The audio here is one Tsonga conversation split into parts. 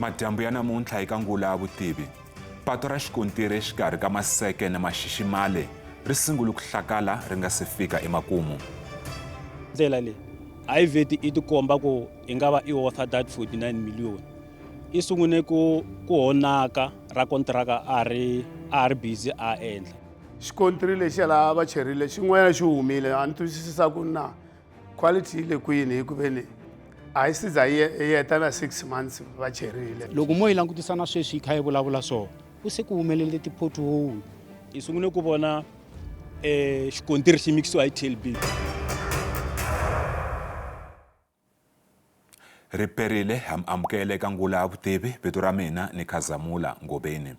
Madyambu ya namuntlha eka Ngula ya Vutivi. Patu ra xikontiri exikarhi ka Maseke na Maxiximale ri sungule ku hlakala ri nga se fika emakumu. Ndlela leyi a yi vheti i tikomba ku i nga va i worth that 49 million. I sungune ku honaka ra kontraka a ri busy a endla. Xikontiri lexi laha va cherile xin'wana xi humile a ni twisisa ku na quality le kwini hi ku veni a yi siza yi heta na 6 months va cherile. Loko mo yi langutisa na sweswi kha yi vulavula so ku se ku humelele ti-pothole. I sungune ku vona xikontiri xi mikisiwa hi TLB. Ri perile amukele eka Ngula ya Vutivi, vito ra mina ni Khazamula Ngobeni.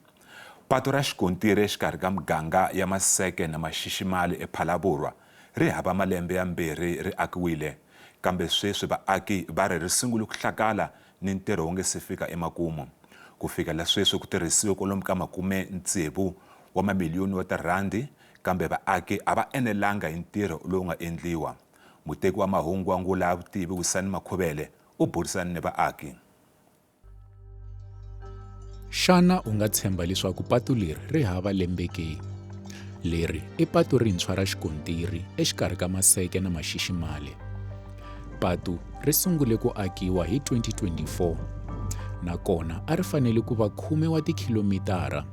Patu ra xikontiri exikarhi ka miganga ya Maseke na Maxiximale ePhalaborwa ri hava malembe ya 2 ri akiwile, kambe sweswi vaaki va ri sungule ku hlakala ni ntirho wu nga se fika emakumu. Ku fikela sweswi ku tirhisiwe kwalomu ka 60 wa mamiliyoni wa tirhandi, kambe vaaki a va enelanga hi ntirho lowu nga endliwa. Muteki wa mahungu wa Ngula ya Vutivi Wisani Makhuvele u burisana ni vaaki. Xana u nga tshemba leswaku patu leri ri hava lembe ke? Leri i patu rintshwa ra xikontiri exikarhi ka Maseke na Maxiximale. Patu ri sungule ku akiwa hi 2024, nakona a ri fanele ku va 10 wa tikhilomitara,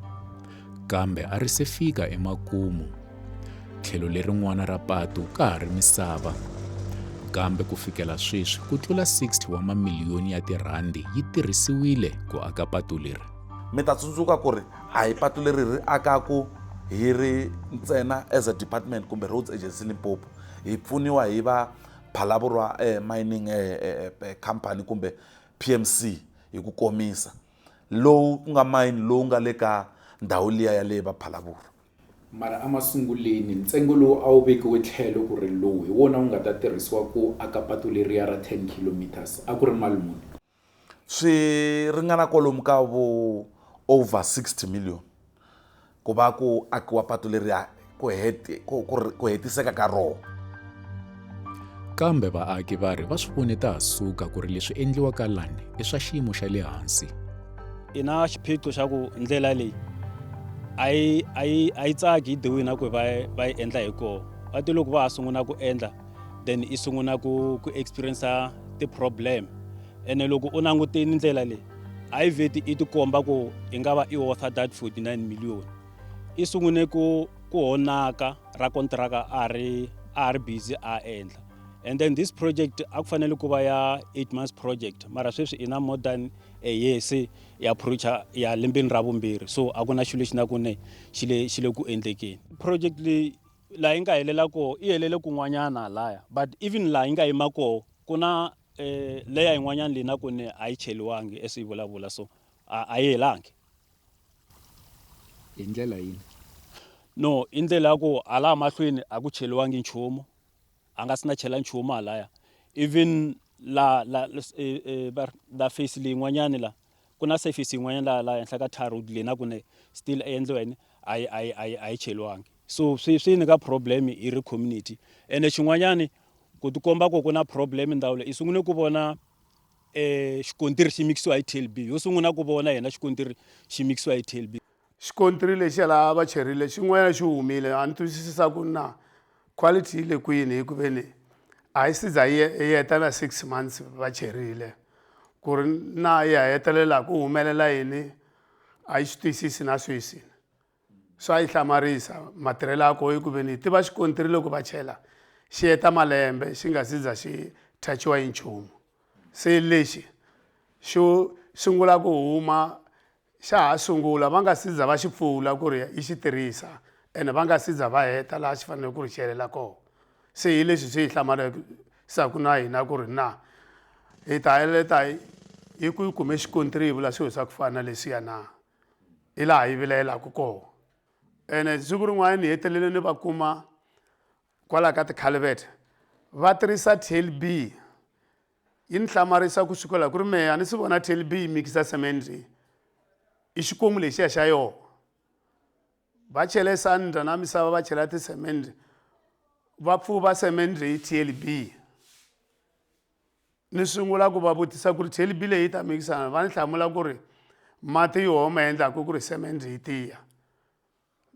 kambe a ri se fika emakumu. Tlhelo lerin'wana ra patu ka ha ri misava, kambe ku fikela sweswi ku tlula 60 wa mamiliyoni ya tirhandi yi tirhisiwile ku aka patu leri. Mi ta tsundzuka ku ri a hi patu leri ri akaku hi ri ntsena as a department kumbe roads agency Limpopo, hi pfuniwa hi va Phalaborwa mining company kumbe PMC hi ku komisa lowu nga mine lowu nga le ka ndhawu liya ya le va Phalaborwa. Mara amasunguleni ntsengo lowu a wu vekiwe tlhelo ku ri lowu hi wona wu nga ta tirhisiwa ku aka patu leriya ra 10 kilometers a ku ri mali muni? Swi ringana kwalomu ka vo over 60 million ku va ku akiwa patu leriya ku hetiseka ka rona. Kambe vaaki va ri va swi voneta ha suka ku ri leswi endliwaka lani i swa xiyimo xa le hansi. I na xiphiqo xa ku ndlela leyi a yi tsaki hi dewini ku va yi endla hi kona. Va te loko va ha sunguna ku endla then i sunguna ku experience ti-problem. Ene loko u langutini ndlela leyi a yi vheti i tikomba ku i nga va i worth that 49 million. I sungune ku honaka ra kontraka a ri busy a endla. And then this project a ku fanele ku va ya 8 months project, mara sweswi ina more than a year se ya approach ya lembeni ra vumbirhi, so a ku na xilo lexi na ku ne xi le ku endlekeni. Project leyi laha yi nga helela koho i helele kun'wanyana laya, but even laha yi nga yima koho ku na leya yin'wanyana leyi na ku ne a yi cheliwangi esi yi vulavula, so a yi helangi. Hi ndlela yini? No, i ndlela ya ku hala mahlweni a ku cheliwangi nchumu, a nga sina chela nchumu halaya. Even la face leyi yin'wanyana la ku na surface yin'wanyana la henhla ka tar road leyi na ku ne still endliwa yini a yi cheliwangi. So swi ni ka problem i ri community. Ene xin'wanyani ku tikomba ku na problem ndhawu leyi i sungune ku vona xikontiri xi mikisiwa hi TLB. Yo sunguna ku vona yena xikontiri xi mikisiwa hi TLB. Xikontiri lexi laha va cherile xin'wana xi humile a ni twisisa ku na quality le kwini hi ku veni a yi siza yi heta na 6 months va cherile. Ku ri na yi hetelela ku humelela yini a yi swi twisisi na sweswi. Swa yi hlamarisa matirhelo ya koho hi ku veni tiva xikontiri loko va chela xi heta malembe xi nga si za xi touchiwa hi nchumu. Se lexi xo sungula ku huma xa ha sungula va nga si za va xi pfula ku ri yi xi tirhisa, ene va nga si za va heta laha xi fanele ku ri chelela koho. Se hi leswi swi hi hlamarisaka na hina ku ri na hi ta heleta hi ku yi kume xikontiri hi vula swilo swa ku fana na leswiya na hi laha yi vilayelaka koho. Ene siku rin'wana ni hetelele ni va kuma kwalaho ka ti-culvert va tirhisa TLB. Yi ni hlamarisa ku sukela ku ri mehe a ni si vona TLB yi mikisa cement i xikomu lexiya xa yona. Va chele sandra na misava va chela ti-cement va pfuva cement hi TLB. ni sungula ku va vutisa ku ri thelibi leyi ta mikisana va ni hlamula ku ri mati yo ma endlaku ku ri cement yi tiya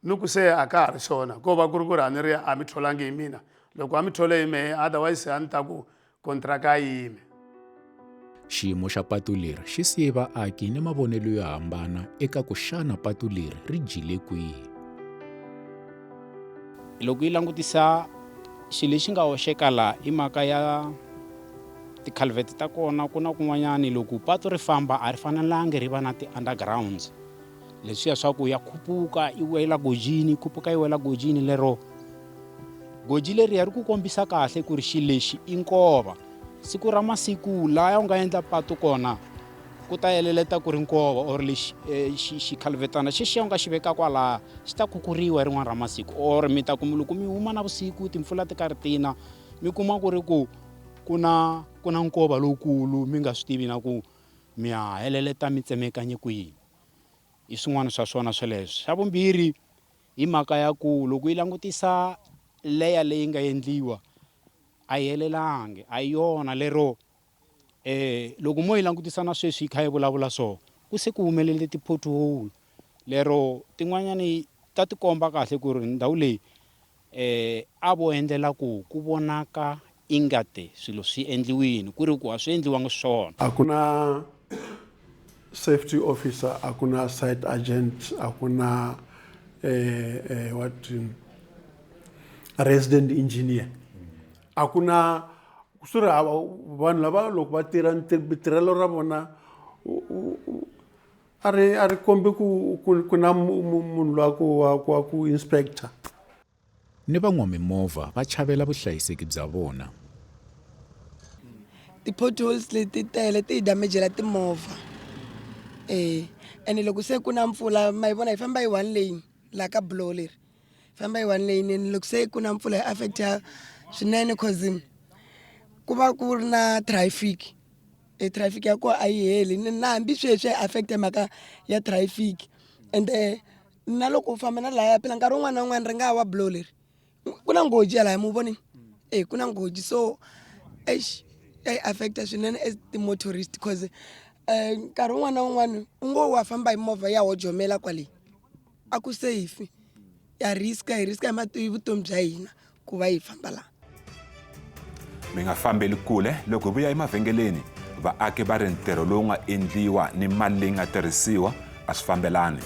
ni ku se a ka ha ri swona ko va ku ri a ni ri a mi tholangi hi mina loko a mi thole hi mehe otherwise a ni ta ku kontraka yi yime. Xiyimo xa patu leri xi siye vaaki ni mavonelo yo hambana eka ku xana patu leri ri jile kwihi. Loko yi langutisa xilo lexi nga hoxeka laha i mhaka ya tikhalvhete ta kona ku na kun'wanyani loko patu ri famba a ri fanelangi ri va na ti-undergrounds leswiya swa ku ya khupuka i wela gojini khupuka i wela gojini lero goji leriya ri ku kombisa kahle ku ri xilo lexi i nkova siku ra masiku laha u nga endla patu kona ku ta yeleleta ku ri nkova or lexi xikhalvetana xexiya u nga xi veka kwalaha xi ta kukuriwa hi rin'wana ra masiku or mi ta kuma loko mi huma na vusiku timpfula ti karhi tina mi kuma ku ri ku ku na nkova lowukulu mi nga swi tivi na ku mi ya heleleta mi tsemekanye kwihi i swin'wana swa swona sweleswo. Xa vumbirhi hi mhaka ya ku loko yi langutisa leya leyi nga endliwa a yi helelangi a yi yona lero loko mo yi langutisa na sweswi yi kha yi vulavula so ku se ku humelele ti-pothole lero tin'wanyani ta tikomba kahle ku ri ndhawu leyi a vo endlela ku vonaka ingate swilo swi endliwini ku ri ku a swi endliwangi swona. A ku na safety officer, a ku na site agent, a ku na resident engineer, a ku na swi ri vanhu lava loko va tirha tirhelo ra vona a ri kombi ku na munhu lowa wa ku inspector. Ni van'wamimovha va chavela vuhlayiseki bya vona. Ti-potholes leti tele ti hi damejela timovha ene loko se ku na mpfula ma yi vona hi famba hi one lane laha ka buloho leri hi famba hi one lane ene loko se ku na mpfula hi affecta swinene cause ku va ku ri na traffic traffic ya kona a yi heli na hambi sweswi hi affecta mhaka ya traffic ende na loko u famba na lahaya phela nkarhi wun'wana na wun'wana ri nga wa buloho leri ku na ngoji ya lahaya mi voni ku na ngoji so ya affecta swinene as ti-motorist cause nkarhi wun'wana na wun'wana u ngo wa famba hi movha ya hojomela kwale a ku safe ya riska hi vutomi bya hina ku va hi famba laha. Mi nga fambeli kule loko hi vuya emavhengeleni vaaki va ri ntirho lowu nga endliwa ni mali leyi nga tirhisiwa a swi fambelani.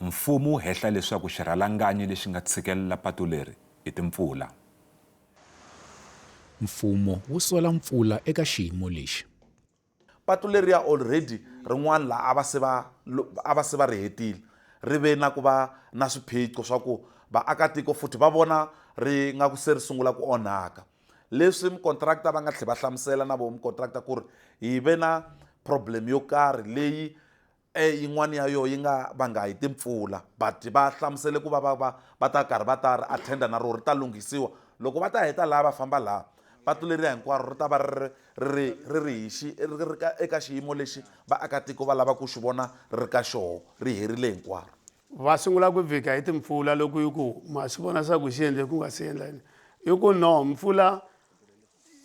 Mfumo wu hehla leswaku xirhalanganyi lexi nga tshikelela patu leri i timpfula. Mfumo wu sola mpfula eka xiyimo lexi. Patu leriya already rin'wana laha a va se va ri hetile ri ve na ku va na swiphiqo swa ku vaakatiko futhi va vona ri nga ku se ri sungula ku onhaka leswi mukontractor va nga tlhela va hlamusela na vo mukontractor ku ri hi ve na problem yo karhi leyi yin'wana ya yona yi nga vanga hi timpfula but va hlamusele ku va ta karhi va ta ri attenda na rona ri ta lunghisiwa loko va ta heta laha va famba laha patu leriya hinkwaro ri ta va ri eka xiyimo lexi vaakatiko va lava ku xi vona ri ka xoho ri herile hinkwaro. Va sungula ku vhika hi timpfula loko yi ku ma swi vona swa ku xi endle ku nga si endla yini hi ku no mpfula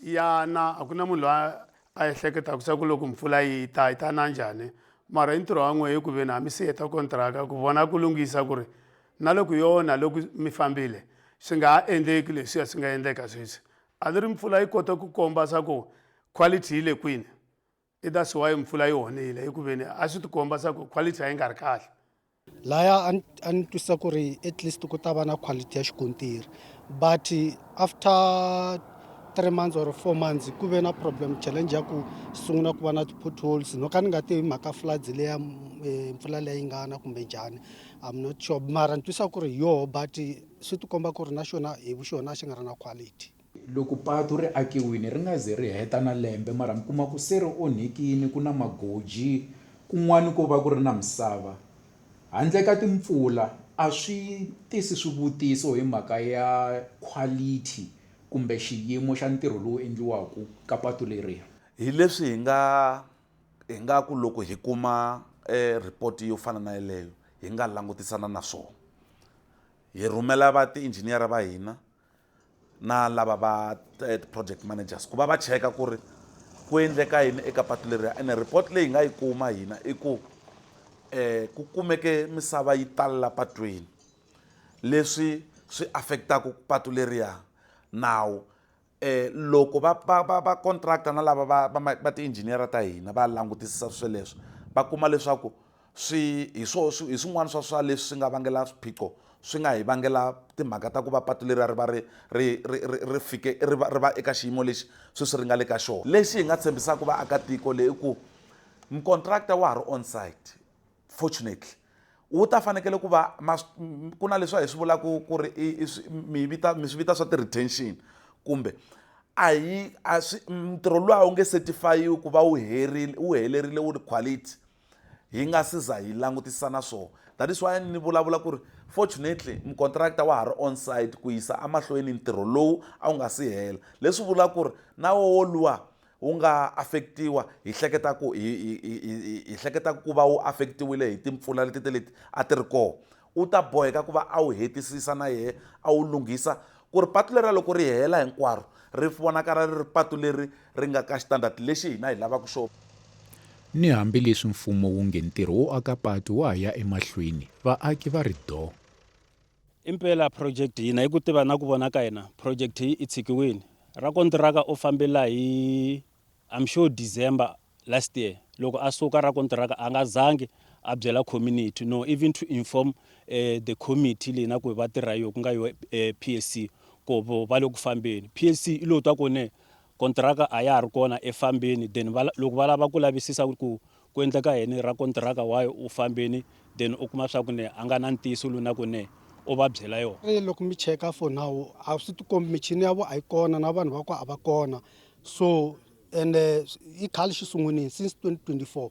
ya na a ku na munhu loyi a ehleketaka swa ku loko mpfula yi ta na njhani mara hi ntirho wa n'wehe ku ve na mi si heta kontraka ku vona ku lunghisa ku ri na loko yona loko mi fambile swi nga ha endleki leswiya swi nga endleka sweswi a ni ri mpfula yi kota ku komba swa ku quality yi le kwini i that's why mpfula yi onhile hi ku ve ni a swi ti komba swa ku quality a yi nga ri kahle. Laya a ni twisisa ku ri at least ku ta va na quality ya xikontiri but after 3 months or 4 months ku ve na problem challenge ya ku sungula ku va na ti-potholes no ka ni nga tivi mhaka floods leya mpfula leyi nga na kumbe njhani I'm not sure mara ni twisisa ku ri yoho but swi ti komba ku ri na xona hi vuxona xi nga ri na quality. Loko patu ri akiwini ri nga ze ri heta na lembe mara mi kuma ku se ri onhekini ku na magoji kun'wani ko va ku ri na misava handle ka timpfula a swi tisi swivutiso hi mhaka ya quality kumbe xiyimo xa ntirho lowu endliwaka ka patu leriya. Hi leswi hi nga ku loko hi kuma report yo fana na yeleyo hi nga langutisana na swona hi rhumela va ti-engineer va hina na lava va project managers ku va cheka ku ri ku endleka yini eka patu leriya ene report leyi hi nga yi kuma hina i ku ku kumeke misava yi talela patwini leswi swi affectaka patu leriya nawu loko va contractor na lava va ti-engineer ta hina va langutisisa sweleswo va kuma leswaku hi swin'wana swa leswi swi nga vangela swiphiqo swi nga hi vangela timhaka ta ku va patu leriya ri va eka xiyimo lexi swi ri nga le ka xona lexi hi nga tshembisaka vaakatiko leyi ku mucontractor wa ha ri on site fortunately wu ta fanekele ku va ku na leswi hi swi vulaka ku ri mi swi vita swa ti-retention kumbe ntirho luwa wu nge certifyiwi ku va wu helerile wu ri quality hi nga siza hi langutisisa na swona that is why ni vulavula ku ri fortunately mucontractor wa ha ri on site ku yisa amahlweni ntirho lowu a wu nga si hela leswi vula ku ri na woluwa wu nga affectiwa hi hleketa ku va wu affectiwile hi timpfula leti a ti ri koho u ta boheka ku va a wu hetisisa na yehe a wu lunghisa ku ri patu leriya loko ri hela hinkwaro ri vonakala ri ri patu leri ri nga ka xitandati lexi hina hi lavaka xona. Ni hambileswi mfumo wu nge ntirho wo aka patu wa ha ya emahlweni vaaki va ri do. Impela project hina hi ku tiva na ku vona ka hina project hi i tshikiwini ra kontiraka u fambela hi I'm sure December last year loko a suka ra kontiraka a nga zangi a byela community no even to inform the committee leyi na ku va tirha yo ku nga yo PSC ko va le ku fambeni PSC i lo twa ku ne kontraka a ya ha ri kona efambeni then loko va lava ku lavisisa ku endleka yini ra kontraka wayo u fambeni then u kuma swa ku ne a nga na ntiyiso lowu na ku ne u va byela yona. Loko mi cheka for now a swi tikombi michini ya vo a yi kona na vanhu va ku a va kona so and i khale xi sungulini since 2024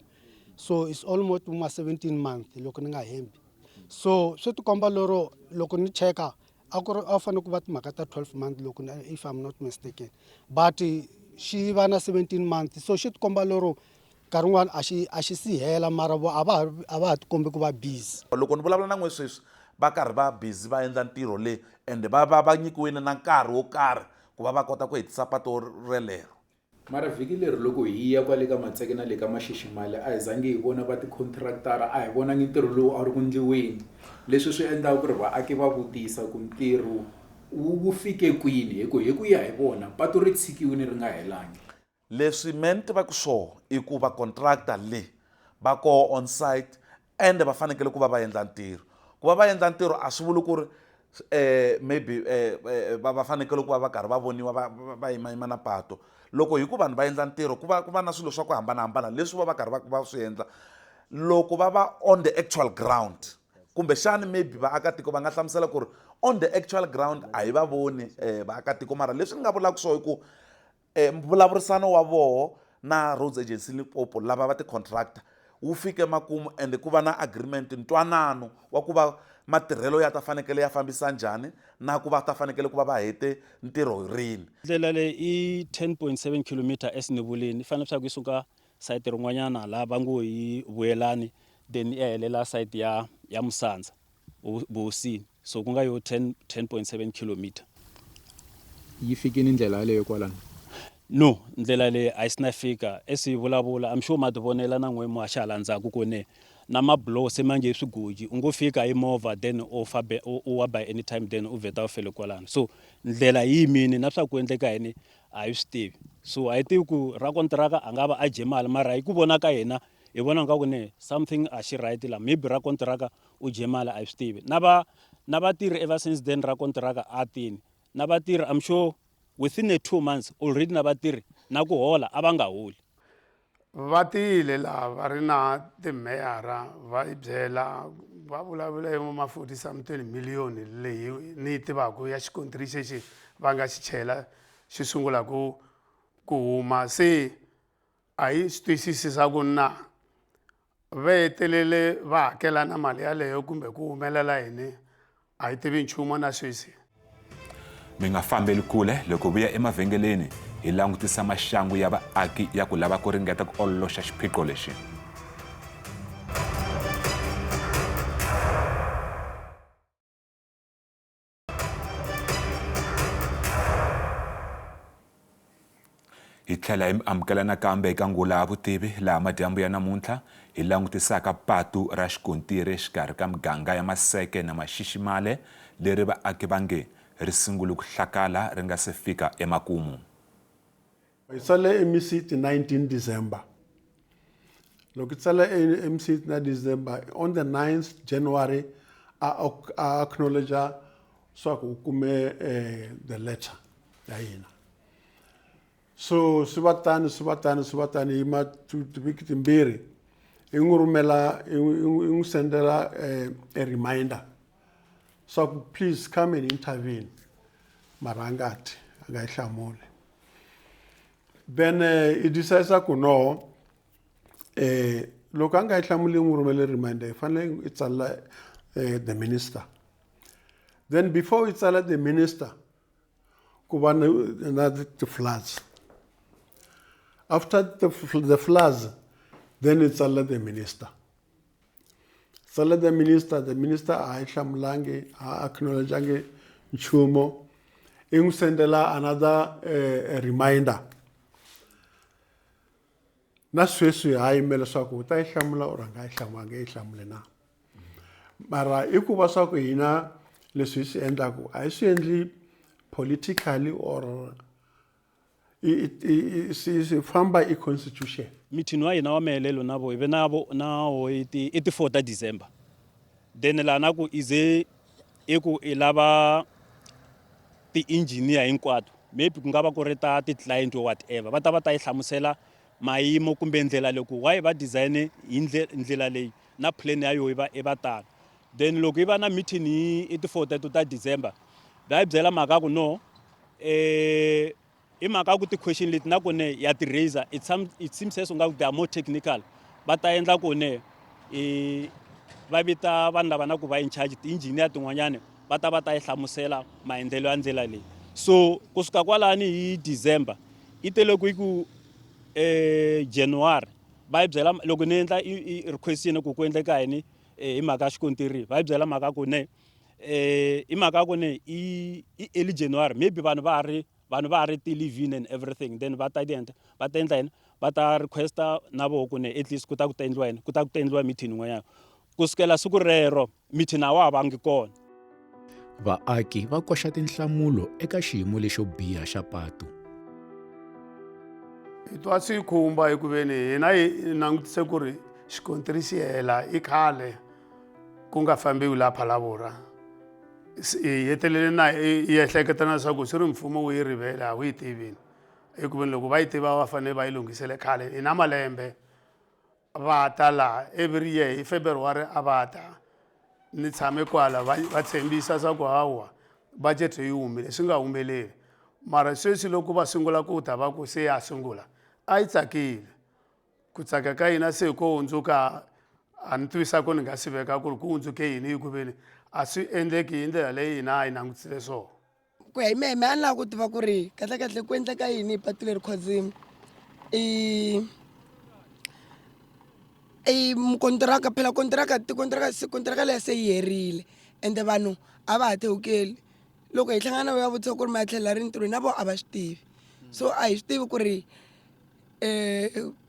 so it's almost 17 months loko ni nga hembi so swi tikomba loko ni cheka a fanele ku va timhaka ta 12 months loko if I'm not mistaken but xi va na 17 months so xi tikomba nkarhi wun'wana a xi si hela mara vo a va ha tikombi ku va busy. Loko ni vulavula na n'we sweswi va karhi va busy va endla ntirho leyi ende va nyikiwile na nkarhi wo karhi ku va kota ku hetisa patu relero. Mara vhiki leri loko hi ya kwale ka Matseke na le ka Maxiximale a hi zangi hi vona va ti-contractor a hi vonangi ntirho lowu a ri ku ndliweni leswi swi endlaka ku ri vaaki va vutisa ku ntirho wu fike kwini hi ku ya hi vona patu ri tshikiwini ri nga helangi. Leswi me ni tivaka swona i ku va contractor le va koho on site ende va fanekele ku va endla ntirho ku va endla ntirho a swi vuli ku ri maybe va fanekele ku va karhi va voniwa va yima na pato loko hi ku vanhu va endla ntirho ku va na swilo swa ku hambanahambana leswi va karhi va swi endla loko va on the actual ground kumbe xana maybe vaakatiko va nga hlamusela ku ri on the actual ground a hi va voni vaakatiko mara leswi ni nga vulaka swona i ku mbulavurisano wa voho na Roads Agency Limpopo lava va ti-contractor wu fike makumu ende ku va na agreement ntwanano wa ku va matirhelo ya ta fanekele ya fambisa njhani na ku va ta fanekele ku va hete ntirho rini. Ndlela leyi i 10.7 km eSinebuleni i fanele swa ku yi suka site rin'wanyana laha va ngo hi Vuyelani then ya helela site ya Musanza Bosini so ku nga yo 10.7 km. Yi fikini ndlela yaleyo kwalano? No ndlela leyi a yi si na fika vulavula I'm sure ma ti vonela na n'we ma xa landzaku ku ne na mablow se ma nge swigoji u ngo fika hi movha then u wa by any time then u vheta u fele kwalano so ndlela yi yimini na swa ku endleka yini a yi swi tivi so a yi tivi ku ra kontraka a nga va a dye mali mara hi ku vona ka hina hi vona nga ku ne something a xi right la maybe ra kontraka u dye mali a yi swi tivi na vatirhi ever since then ra kontraka a tini na vatirhi I'm sure within the 2 months already na vatirhi na ku hola a va nga holi. Va tile laha va ri na timeyara va yi byela va vulavula hi ma 40 something million leyi ni yi tivaka ya xikontiri xexi va nga xi chela xi sungula ku huma se a yi swi twisisisa ku na va hetelele va hakela na mali yaleyo kumbe ku humelela yini a yi tivi nchumu na sweswi. Mi nga fambeli kule loko vuya emavhengeleni hi langutisa maxangu ya vaaki ya ku lava ku ringeta ku ololoxa xiphiqo lexi. tlhela hi amukela nakambe eka ngula ya vutivi laha madyambu ya namuntlha hi langutisaka patu ra xikontiri exikarhi ka miganga ya Maseke na Maxiximale leri vaaki va nge ri sungule ku hlakala ri nga se fika emakumu. Hi tsale eMisiti 19 December. Loko tsala eMisiti na December on the 9th January a acknowledge swa ku kume the letter ya hina. So swivatani hi ma vhiki timbirhi hi n'wi rhumela hi n'wi sendela a reminder so please come and intervene mara a nga yi hlamuli. Then i decide ku no loko a nga yi hlamuli n'wi rhumela reminder hi fanele i tsala the minister. Then before we tsala the minister ku va na the floods. After the floods, then it's all the minister. So the minister I hlamlangi, I acknowledge nchumo, in sendela another reminder. Na sweswi I email swaku ta hlamla oranga hlamanga hlamle na. Mara ikuva swaku hina leswi swi endlaku a swi endli politically or si famba i constitution. Meeting wa hina wa mehelelo na vo ive na vo na ho ti 4 December. Then lana ku ize eku ilava ti engineer hinkwato maybe ku nga va ku ri ta ti client or whatever va ta yi hlamusela mayimo kumbe ndlela loko why va design hi ndlela leyi na plan ya yo i va tano. Then loko i va na meeting hi ti 4 ta December va yi byela mhaka ku no i mhaka ku ti question leti na kone ya ti raiser it seems as nga they are more technical va ta endla kone va vita vanhu lava na ku va in charge ti engineer tin'wanyane va ta yi hlamusela maendlelo ya ndlela leyi. So kusuka kwalani hi December i tele ku January va yi byela loko ni endla request ku endleka yini hi mhaka xikontiri va yi byela mhaka ku ne i mhaka ku ne i early January maybe vanhu va ri ti leave and everything then va ta endla yini va ta requesta na vo ku ne at least ku ta endliwa meeting n'wanyana kusukela siku rero meeting a wa vangi kona. Vaaki va koxa tinhlamulo eka xiyimo lexo biha xa patu. Hi twa swi khumba hi ku veni hina hi langutise ku ri xikontiri xi hela i khale ku nga fambiwi laha Phalaborwa. Hi hetelele na hi ehleketa na swa ku swi ri mfumo wu yi rivele a wu yi tivini hi ku veni loko va yi tiva va fanele va yi lunghisele khale hi na malembe va ta laha every year hi February a va ta ni tshame kwala va tshembisa swa ku hawa budget yi humile swi nga humeleli mara sweswi loko va sungula ku ta va ku se ya sungula a yi tsakile ku tsaka ka hina se ko hundzuka a ni twisa ku ni nga swi veka ku ri ku hundzuke yini hi ku veni a swi endleki hi ndlela leyi hina a hi langutisile swona. Ku ya hi mehe a ni lava ku tiva ku ri kahlekahle ku endleka yini hi patu leri cause mukontiraka phela kontiraka leyi se yi herile ende vanhu a va ha tehukeli loko hi hlangana na vo ya vutisa ku ri ma ya tlhelela ri ntirhweni na vo a va swi tivi so a hi swi tivi ku ri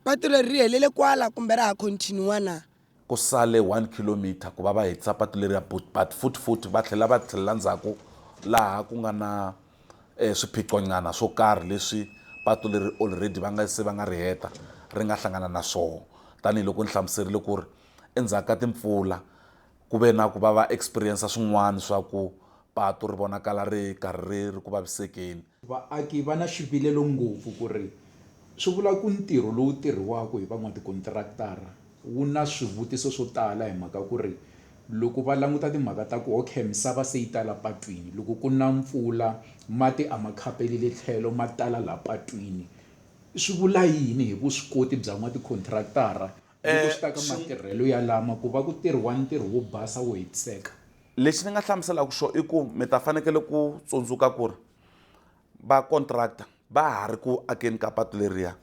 patu leri ri helele kwala kumbe ra ha continue na. Ku sale 1 kilometer ku va va hetisa patu leri ya but futhi va tlhelela ndzhaku laha ku nga na swiphiqonyana swo karhi leswi patu leri already va nga ri heta ri nga hlangana na swona tanihiloko ni hlamuserile ku ri endzhaku ka timpfula ku ve na ku va experience swin'wana swa ku patu ri vonakala ri karhi ri ku vavisekeni. Vaaki va na xivilelo ngopfu ku ri swi vula ku ntirho lowu tirhiwaka hi van'watikontraktara wu na swivutiso swo tala hi mhaka ku ri loko va languta timhaka ta ku okay misava se yi tala patwini loko ku na mpfula mati a ma khapeleli tlhelo ma tala la patwini swi vula yini hi vuswikoti bya n'watikontraktara loko swi ta ka matirhelo ya lama ku va ku tirhiwa ntirho wo basa wo hetiseka. Lexi ni nga hlamuselaka xona i ku mi ta fanekele ku tsundzuka ku ri va contractor va ha ri ku akeni ka patu leriya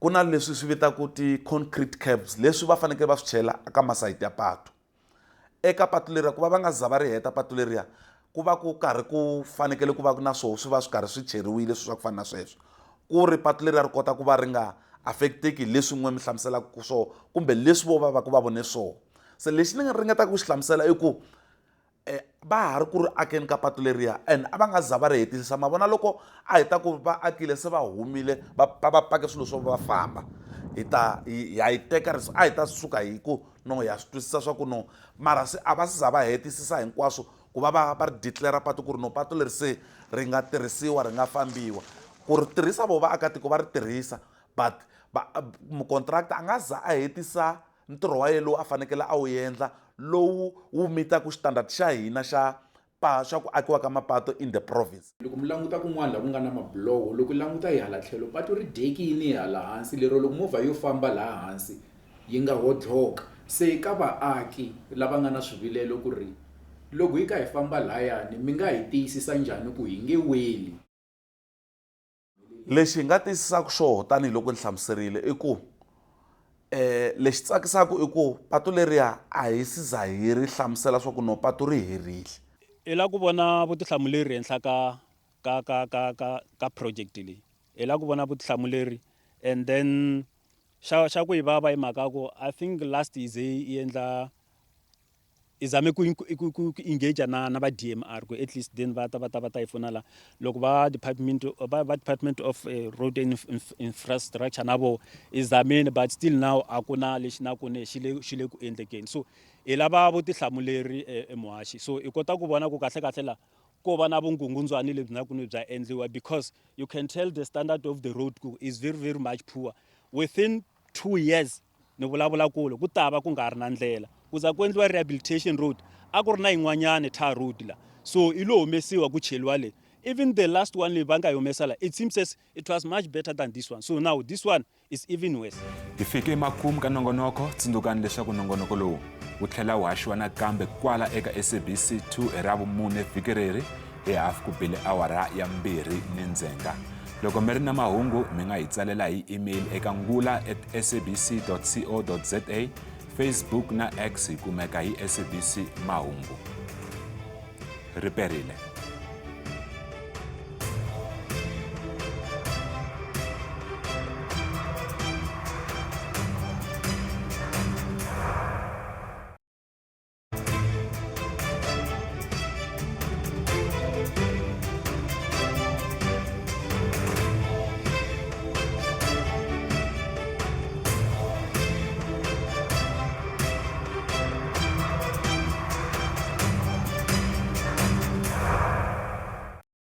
ku na leswi swi vitaka ti-concrete curbs leswi va fanekele va swi chela eka masayiti ya patu eka patu leriya ku va nga za va ri heta patu leriya ku va ku karhi ku fanekele ku va na swoho swi va swi karhi swi cheriwile swi swa ku fana na sweswo ku ri patu leri ri kota ku va ri nga affecteki leswi n'we mi hlamuselaka swona kumbe leswi vo va ku va vone swona. Se lexi ni nga ringetaka ku xi hlamusela i ku va ha ri ku ri akeni ka patu leriya and a va nga za va ri hetisisa mavona loko a heta ku va akile se va humile va pake swilo swo va famba ha yi teka a hi ta suka hi ku no ya swi twisisa swa ku no mara se a va se za va hetisisa hinkwaswo ku va ri declare patu ku ri no patu leri se ri nga tirhisiwa ri nga fambiwa ku ri tirhisa vo vaakatiko va ri tirhisa but mucontractor a nga za a hetisa ntirho wa yena lowu a fanekele a wu endla lowu wu mitaka xitandard xa hina xa ku akiwa ka mapatu in the province. Loko mi languta kun'wana laha ku nga na mabuloho loko languta hi hala tlhelo patu ri dekini hala hansi lero loko movha yo famba laha hansi yi nga hodloka. Se ka vaaki lava nga na swivilelo ku ri loko hi ka hi famba lahayani mi nga hi tiyisisa njhani ku hi nge weli. Lexi hi nga tiyisisaka xona tanihiloko ni hlamuserile i ku lexi tsakisaka i ku patu leriya a hi si za hi ri hlamusela swa ku no patu ri herile. I la ku vona vutihlamuleri henhla ka project leyi hi la ku vona vutihlamuleri and then xa ku hi va hi mhaka ku I think last yi ze yi endla i zame ku engage na va DMR ku at least then va ta hi pfuna la loko va department of road and infrastructure na vo i zamile but still now a ku na lexi na ku ne xi le ku endlekeni. So hi lava vutihlamuleri muhaxi so i kota ku vona ku kahle la ko va na vungungundzwani lebyi na ku ni bya endliwa because you can tell the standard of the road is very much poor. Within 2 years ni vulavula ku ta va ku nga ri na ndlela ku za ku endliwa rehabilitation road a ku ri na yin'wanyana tar road la so i lo humesiwa ku cheliwa le. Even the last one leyi va nga yi humesa la it seems as it was much better than this one, so now this one is even worse. Hi fike emakumu ka nongonoko. Tsundzukani leswaku nongonoko lowu wu tlhela wu haxiwa nakambe kwala eka SABC 2 hi Ravumune vhiki reri hi hafu ku bile awara ya 2:00. Loko mi ri na mahungu mi nga hi tsalela hi email eka ngula@sabc.co.za, Facebook na X hi kumeka hi SABC Mahungu. Riperile.